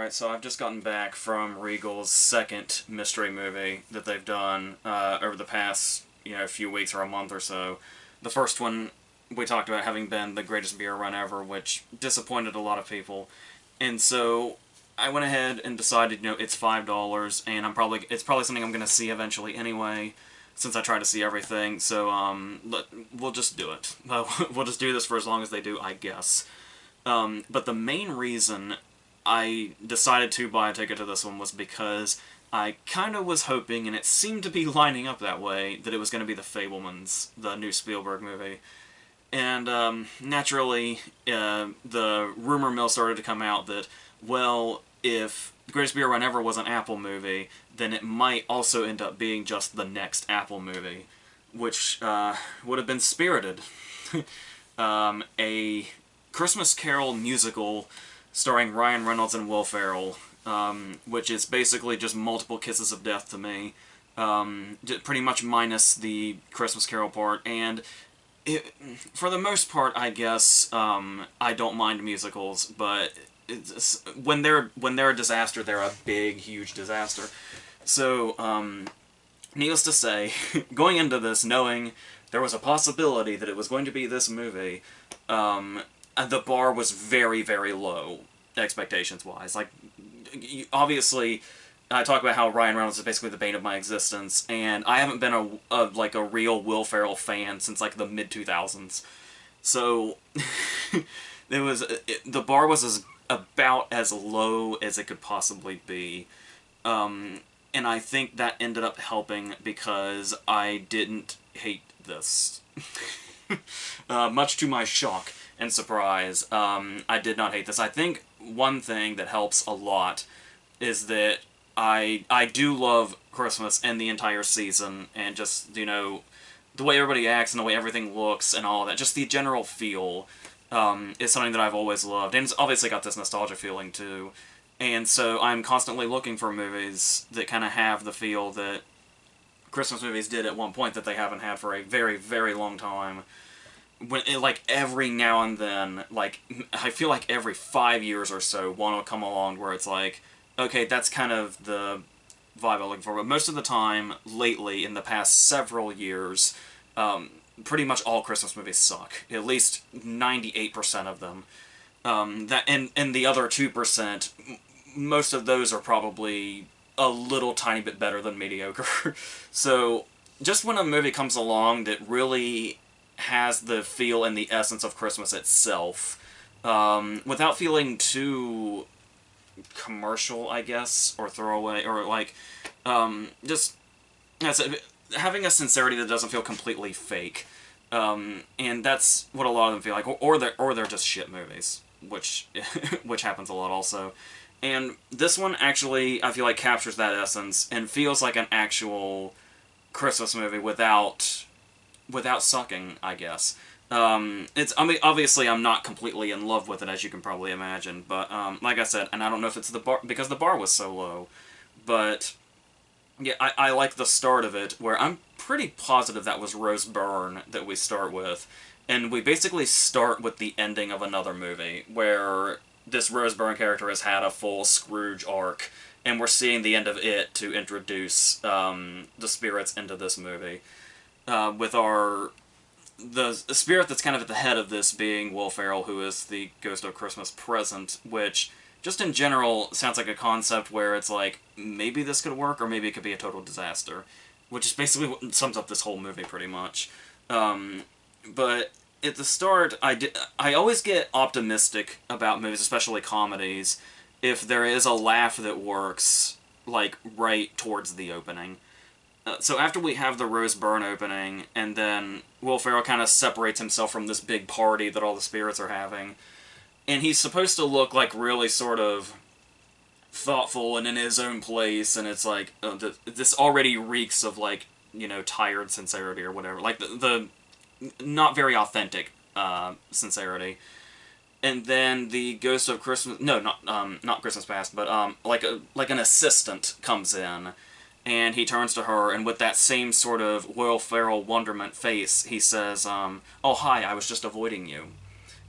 Alright, so I've just gotten back from Regal's second mystery movie that they've done over the past, few weeks or a month or so. The first one we talked about having been the greatest beer run ever, which disappointed a lot of people. And so I went ahead and decided, it's $5, and it's probably something I'm going to see eventually anyway, since I try to see everything. So we'll just do it. We'll just do this for as long as they do, I guess. But the main reason I decided to buy a ticket to this one was because I kind of was hoping, and it seemed to be lining up that way, that it was going to be The Fabelmans, the new Spielberg movie. And naturally, the rumor mill started to come out that, well, if The Greatest Beer Run Ever was an Apple movie, then it might also end up being just the next Apple movie, which would have been Spirited. A Christmas Carol musical starring Ryan Reynolds and Will Ferrell, which is basically just multiple kisses of death to me, pretty much minus the Christmas Carol part, and for the most part, I guess, I don't mind musicals, but when they're a disaster, they're a big, huge disaster. So, needless to say, going into this, knowing there was a possibility that it was going to be this movie, the bar was very, very low, expectations-wise. Like, obviously, I talk about how Ryan Reynolds is basically the bane of my existence, and I haven't been a real Will Ferrell fan since, like, the mid-2000s. So, the bar was about as low as it could possibly be. And I think that ended up helping because I didn't hate this. Much to my shock and surprise, I did not hate this. I think one thing that helps a lot is that I do love Christmas and the entire season, and just, the way everybody acts and the way everything looks and all that, just the general feel, is something that I've always loved. And it's obviously got this nostalgia feeling, too. And so I'm constantly looking for movies that kind of have the feel that Christmas movies did at one point that they haven't had for a very, very long time. Like, every now and then, like, I feel like every 5 years or so, one will come along where it's like, okay, that's kind of the vibe I'm looking for. But most of the time, lately, in the past several years, pretty much all Christmas movies suck. At least 98% of them. And the other 2%, most of those are probably a little tiny bit better than mediocre. So, just when a movie comes along that really has the feel and the essence of Christmas itself, without feeling too commercial, I guess, or throwaway, or like, just, having a sincerity that doesn't feel completely fake. And that's what a lot of them feel like, or they're just shit movies, which happens a lot also. And this one actually, I feel like, captures that essence and feels like an actual Christmas movie without sucking, I guess. Obviously I'm not completely in love with it, as you can probably imagine, but, like I said, and I don't know if it's the bar, because the bar was so low, but, yeah, I like the start of it, where I'm pretty positive that was Rose Byrne that we start with, and we basically start with the ending of another movie, where this Rose Byrne character has had a full Scrooge arc, and we're seeing the end of it to introduce, the spirits into this movie. With the spirit that's kind of at the head of this being Will Ferrell, who is the Ghost of Christmas Present, which, just in general, sounds like a concept where it's like, maybe this could work, or maybe it could be a total disaster. Which is basically what sums up this whole movie, pretty much. But at the start, I always get optimistic about movies, especially comedies, if there is a laugh that works, like, right towards the opening. So after we have the Rose Byrne opening, and then Will Ferrell kind of separates himself from this big party that all the spirits are having, and he's supposed to look, like, really sort of thoughtful and in his own place, and it's like, this already reeks of, like, tired sincerity or whatever. Like, the not very authentic sincerity. And then the Ghost of Christmas... No, not Christmas Past, but, like an assistant comes in, and he turns to her, and with that same sort of Will Ferrell wonderment face, he says, "Oh, hi, I was just avoiding you."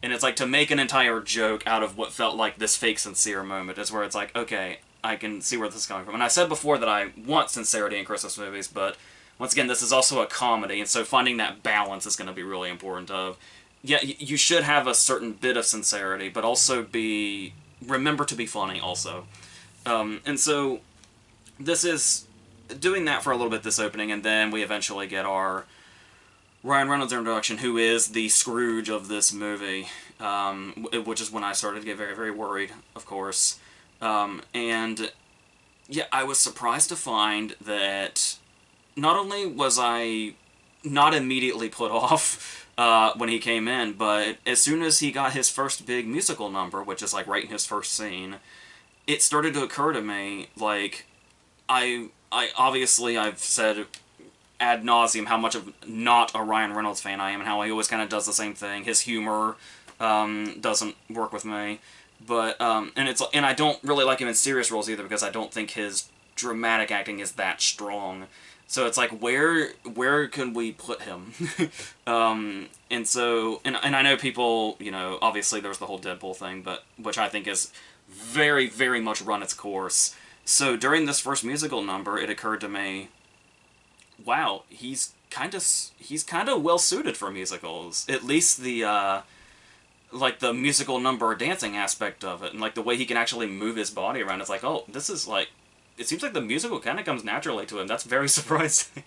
And it's like, to make an entire joke out of what felt like this fake sincere moment is where it's like, okay, I can see where this is coming from. And I said before that I want sincerity in Christmas movies, but once again, this is also a comedy, and so finding that balance is going to be really important of, yeah, you should have a certain bit of sincerity, but also remember to be funny also. And so this is doing that for a little bit this opening, and then we eventually get our Ryan Reynolds introduction, who is the Scrooge of this movie, which is when I started to get very, very worried, of course. And yeah, I was surprised to find that not only was I not immediately put off when he came in, but as soon as he got his first big musical number, which is like right in his first scene, it started to occur to me, like, I obviously I've said ad nauseum how much of not a Ryan Reynolds fan I am, and how he always kind of does the same thing. His humor doesn't work with me, but and I don't really like him in serious roles either, because I don't think his dramatic acting is that strong. So it's like, where can we put him? And so and I know people, obviously there was the whole Deadpool thing, but which I think is very, very much run its course. So during this first musical number, it occurred to me, wow, he's kind of well suited for musicals. At least the like the musical number dancing aspect of it, and like the way he can actually move his body around. It's like, oh, this is like, it seems like the musical kind of comes naturally to him. That's very surprising.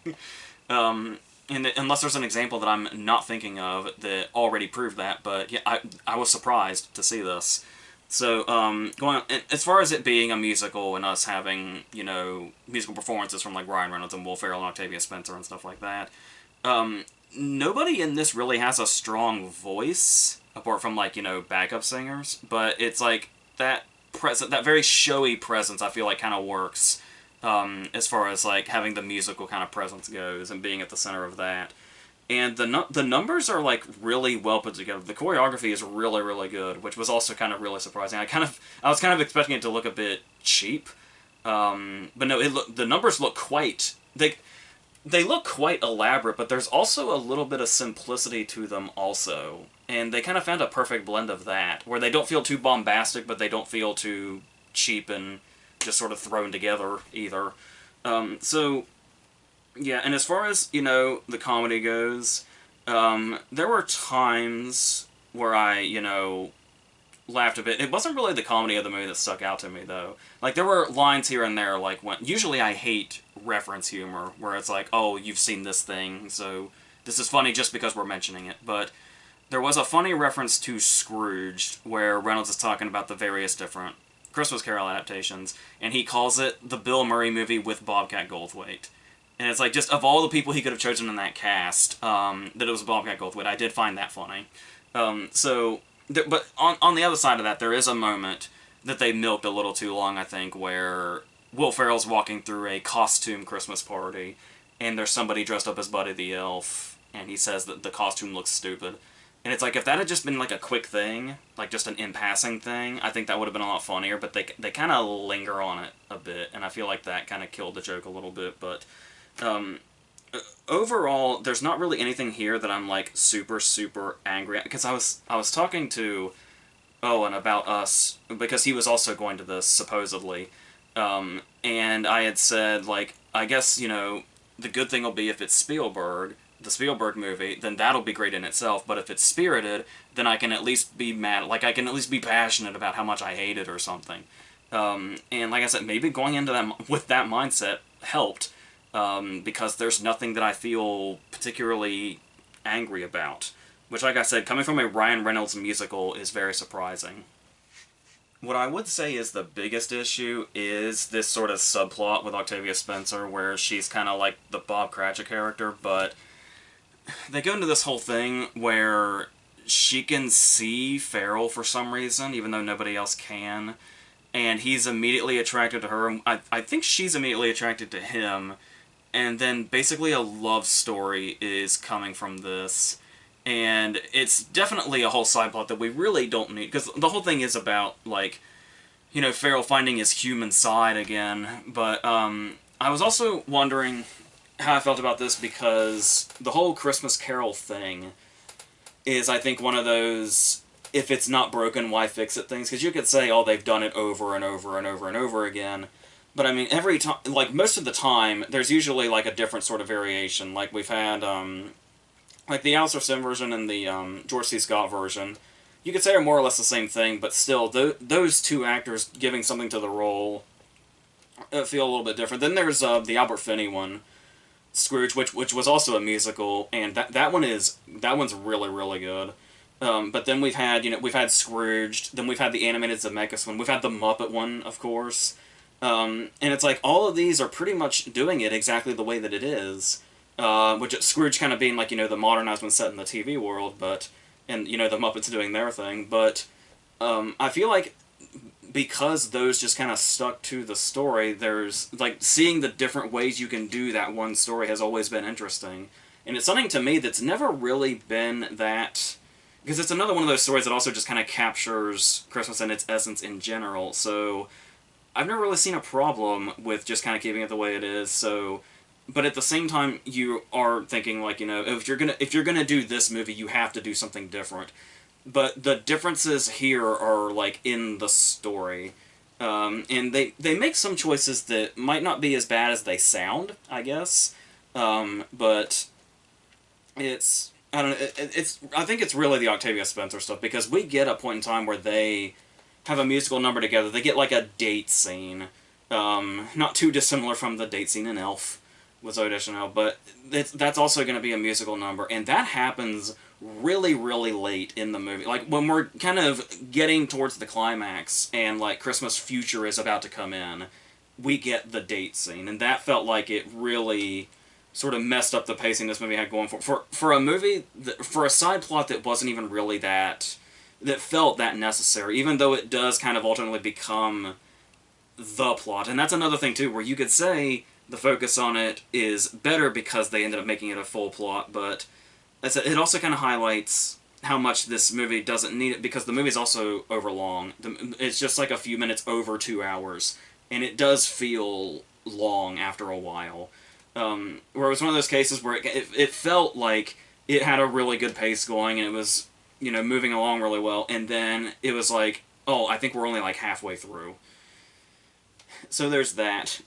And unless there's an example that I'm not thinking of that already proved that, but yeah, I was surprised to see this. So, going as far as it being a musical and us having, musical performances from like Ryan Reynolds and Will Ferrell and Octavia Spencer and stuff like that, nobody in this really has a strong voice apart from like, backup singers. But it's like that very showy presence, I feel like kind of works, as far as like having the musical kind of presence goes and being at the center of that. And the numbers are like really well put together. The choreography is really, really good, which was also kind of really surprising. I was kind of expecting it to look a bit cheap, but no, the numbers look they look quite elaborate, but there's also a little bit of simplicity to them also. And they kind of found a perfect blend of that, where they don't feel too bombastic, but they don't feel too cheap and just sort of thrown together either. So yeah, and as far as, the comedy goes, there were times where I, laughed a bit. It wasn't really the comedy of the movie that stuck out to me, though. Like, there were lines here and there, like, usually I hate reference humor, where it's like, oh, you've seen this thing, so this is funny just because we're mentioning it. But there was a funny reference to Scrooged, where Reynolds is talking about the various different Christmas Carol adaptations, and he calls it the Bill Murray movie with Bobcat Goldthwait. And it's like, just of all the people he could have chosen in that cast, that it was Bobcat Goldthwait. I did find that funny. But on the other side of that, there is a moment that they milked a little too long, I think, where Will Ferrell's walking through a costume Christmas party, and there's somebody dressed up as Buddy the Elf, and he says that the costume looks stupid. And it's like, if that had just been like a quick thing, like just an in-passing thing, I think that would have been a lot funnier, but they kind of linger on it a bit, and I feel like that kind of killed the joke a little bit, but overall, there's not really anything here that I'm like super, super angry at, because I was talking to Owen about Us, because he was also going to this, supposedly, and I had said, like, I guess, the good thing will be if it's Spielberg, the Spielberg movie, then that'll be great in itself, but if it's Spirited, then I can at least be mad, like, I can at least be passionate about how much I hate it or something. And like I said, maybe going into that with that mindset helped, because there's nothing that I feel particularly angry about. Which, like I said, coming from a Ryan Reynolds musical is very surprising. What I would say is the biggest issue is this sort of subplot with Octavia Spencer, where she's kind of like the Bob Cratchit character, but they go into this whole thing where she can see Farrell for some reason, even though nobody else can, and he's immediately attracted to her. I think she's immediately attracted to him, and then basically a love story is coming from this. And it's definitely a whole side plot that we really don't need, because the whole thing is about, like, Farrell finding his human side again. But I was also wondering how I felt about this, because the whole Christmas Carol thing is, I think, one of those if it's not broken, why fix it things? Because you could say, oh, they've done it over and over and over and over again. But I mean, every time, like most of the time, there's usually like a different sort of variation. Like we've had, like the Alistair Sim version and the George C. Scott version. You could say are more or less the same thing, but still, those two actors giving something to the role feel a little bit different. Then there's the Albert Finney one, Scrooge, which was also a musical, and that one's really really good. But then we've had Scrooged, then we've had the animated Zemeckis one, we've had the Muppet one, of course, and it's like all of these are pretty much doing it exactly the way that it is. Which Scrooge kind of being like the modernized one set in the TV world, but and the Muppets doing their thing, but I feel like because those just kind of stuck to the story, there's like seeing the different ways you can do that one story has always been interesting, and it's something to me that's never really been that, because it's another one of those stories that also just kind of captures Christmas and its essence in general. So I've never really seen a problem with just kind of keeping it the way it is. So, but at the same time, you are thinking like if you're gonna do this movie, you have to do something different. But the differences here are like in the story, and they make some choices that might not be as bad as they sound, I guess. But it's I don't know. I think it's really the Octavia Spencer stuff, because we get a point in time where they have a musical number together. They get like a date scene, not too dissimilar from the date scene in Elf with Zoe Deschanel, but that's also going to be a musical number, and that happens really, really late in the movie. Like, when we're kind of getting towards the climax, and, like, Christmas Future is about to come in, we get the date scene, and that felt like it really sort of messed up the pacing this movie had going for a movie, for a side plot that wasn't even really that felt that necessary, even though it does kind of ultimately become the plot. And that's another thing, too, where you could say the focus on it is better because they ended up making it a full plot, but it also kind of highlights how much this movie doesn't need it, because the movie's also overlong. It's just like a few minutes over 2 hours, and it does feel long after a while. Where it was one of those cases where it felt like it had a really good pace going, and it was moving along really well, and then it was like, oh, I think we're only like halfway through. So there's that.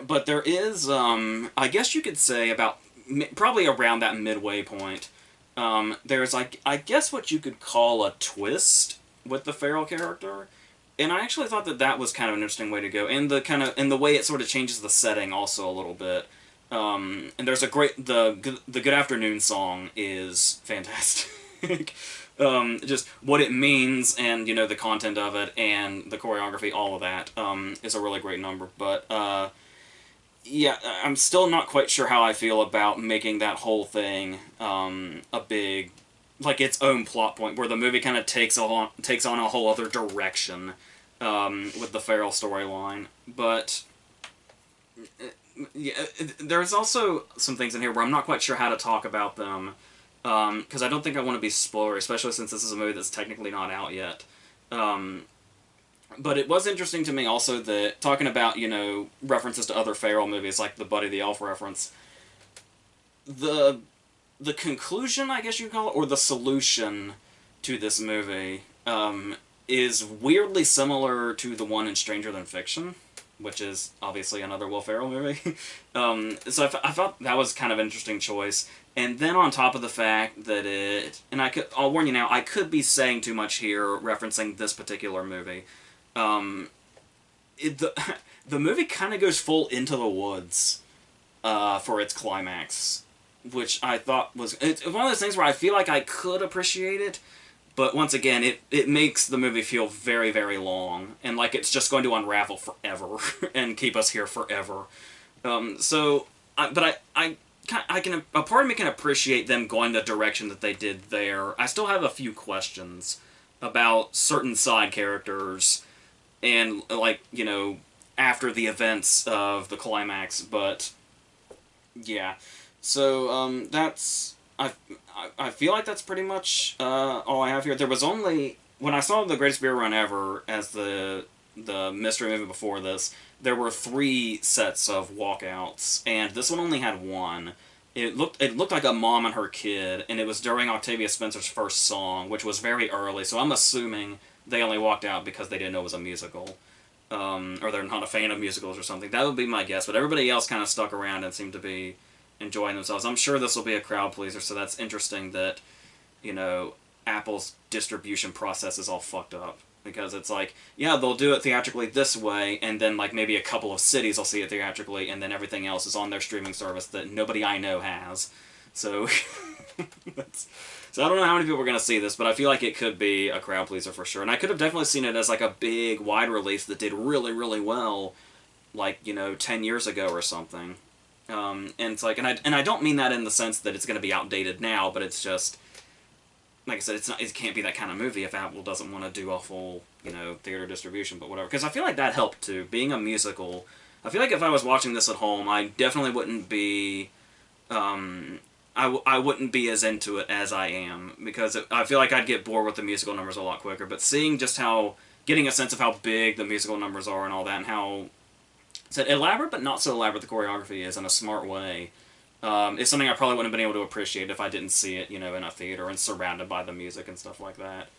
But there is, I guess you could say probably around that midway point, there's like, I guess what you could call a twist with the Ferrell character, and I actually thought that was kind of an interesting way to go, and the way it sort of changes the setting also a little bit. And there's the Good Afternoon song is fantastic. Just what it means, and the content of it, and the choreography, all of that is a really great number. But yeah, I'm still not quite sure how I feel about making that whole thing a big, like, its own plot point, where the movie kind of takes on a whole other direction with the Ferrell storyline. But yeah, there's also some things in here where I'm not quite sure how to talk about them, because I don't think I want to be spoilery, especially since this is a movie that's technically not out yet. But it was interesting to me also that, talking about, references to other Ferrell movies, like the Buddy the Elf reference, the conclusion, I guess you call it, or the solution to this movie, is weirdly similar to the one in Stranger Than Fiction, which is obviously another Will Ferrell movie. So I thought that was kind of an interesting choice. And then on top of the fact that I'll warn you now, I could be saying too much here referencing this particular movie. The movie kind of goes full into the woods for its climax, which I thought it's one of those things where I feel like I could appreciate it, but once again, it makes the movie feel very, very long, and like it's just going to unravel forever and keep us here forever. A part of me can appreciate them going the direction that they did there. I still have a few questions about certain side characters, and like, after the events of the climax, but yeah. So that's I feel like that's pretty much all I have here. There was only, when I saw The Greatest Beer Run Ever as the mystery movie before this, there were 3 sets of walkouts, and this one only had 1. it looked like a mom and her kid, and it was during Octavia Spencer's first song, which was very early. So I'm assuming they only walked out because they didn't know it was a musical, or they're not a fan of musicals or something. That would be my guess. But everybody else kind of stuck around and seemed to be enjoying themselves. I'm sure this will be a crowd pleaser. So that's interesting that Apple's distribution process is all fucked up. Because it's like, yeah, they'll do it theatrically this way, and then like maybe a couple of cities will see it theatrically, and then everything else is on their streaming service that nobody I know has. So, so I don't know how many people are going to see this, but I feel like it could be a crowd pleaser for sure. And I could have definitely seen it as like a big, wide release that did really, really well, like, 10 years ago or something. And it's like, and I don't mean that in the sense that it's going to be outdated now, but it's just, like I said, it can't be that kind of movie if Apple doesn't want to do a full, theater distribution, but whatever. Because I feel like that helped too. Being a musical, I feel like if I was watching this at home, I definitely wouldn't be, I wouldn't be as into it as I am, because I feel like I'd get bored with the musical numbers a lot quicker. But seeing just getting a sense of how big the musical numbers are and all that, and how elaborate but not so elaborate the choreography is in a smart way. It's something I probably wouldn't have been able to appreciate if I didn't see it, in a theater and surrounded by the music and stuff like that.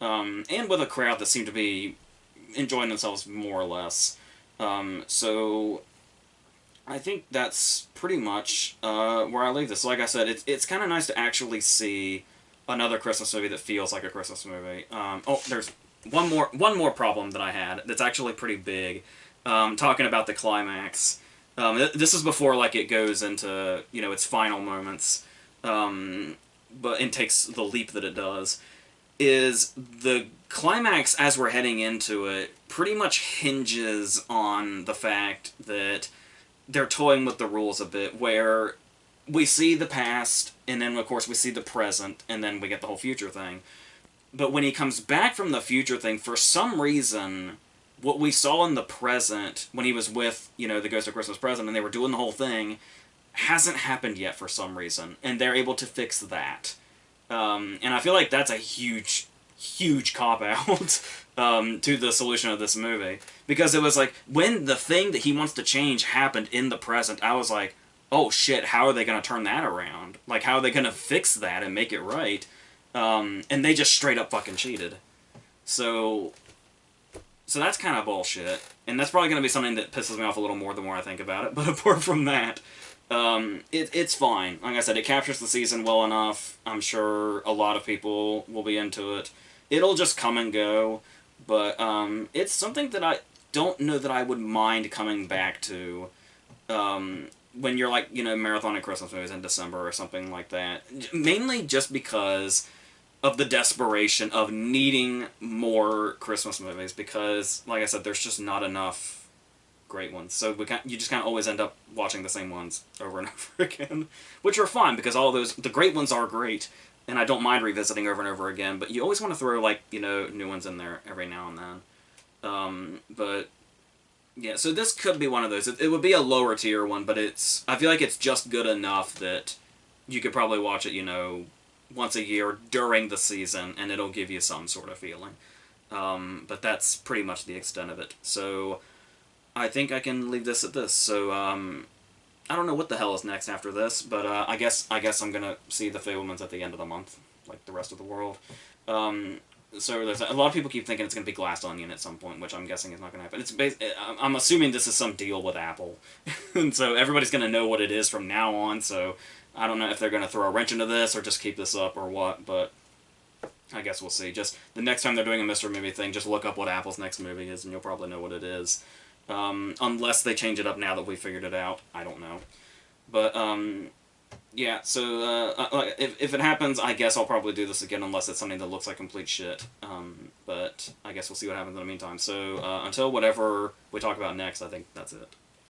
And with a crowd that seemed to be enjoying themselves more or less. So I think that's pretty much where I leave this. So like I said, it's kind of nice to actually see another Christmas movie that feels like a Christmas movie. There's one more problem that I had that's actually pretty big. Talking about the climax. This is before it goes into its final moments, but it takes the leap that it does. Is the climax as we're heading into it pretty much hinges on the fact that they're toying with the rules a bit, where we see the past and then of course we see the present and then we get the whole future thing. But when he comes back from the future thing, for some reason, what we saw in the present, when he was with, the Ghost of Christmas Present, and they were doing the whole thing, hasn't happened yet for some reason. And they're able to fix that. And I feel like that's a huge, huge cop-out to the solution of this movie. Because it was like, when the thing that he wants to change happened in the present, I was like, oh shit, how are they going to turn that around? Like, how are they going to fix that and make it right? And they just straight up fucking cheated. So that's kind of bullshit, and that's probably going to be something that pisses me off a little more the more I think about it, but apart from that, it's fine. Like I said, it captures the season well enough. I'm sure a lot of people will be into it. It'll just come and go, but it's something that I don't know that I would mind coming back to when you're marathoning Christmas movies in December or something like that. Mainly just because of the desperation of needing more Christmas movies, because, like I said, there's just not enough great ones. So you just kind of always end up watching the same ones over and over again, which are fine, because the great ones are great, and I don't mind revisiting over and over again, but you always want to throw, new ones in there every now and then. But, yeah, so this could be one of those. It would be a lower tier one, but I feel like it's just good enough that you could probably watch it, once a year during the season, and it'll give you some sort of feeling. But that's pretty much the extent of it. So I think I can leave this at this. So I don't know what the hell is next after this, but I guess I'm gonna see The Fabelmans at the end of the month, like the rest of the world. So there's a lot of people keep thinking it's gonna be Glass Onion at some point, which I'm guessing is not gonna happen. I'm assuming this is some deal with Apple, and so everybody's gonna know what it is from now on. So I don't know if they're going to throw a wrench into this or just keep this up or what, but I guess we'll see. Just the next time they're doing a Mr. Movie thing, just look up what Apple's next movie is, and you'll probably know what it is. Unless they change it up now that we figured it out. I don't know. But, yeah, so if it happens, I guess I'll probably do this again, unless it's something that looks like complete shit. But I guess we'll see what happens in the meantime. So until whatever we talk about next, I think that's it.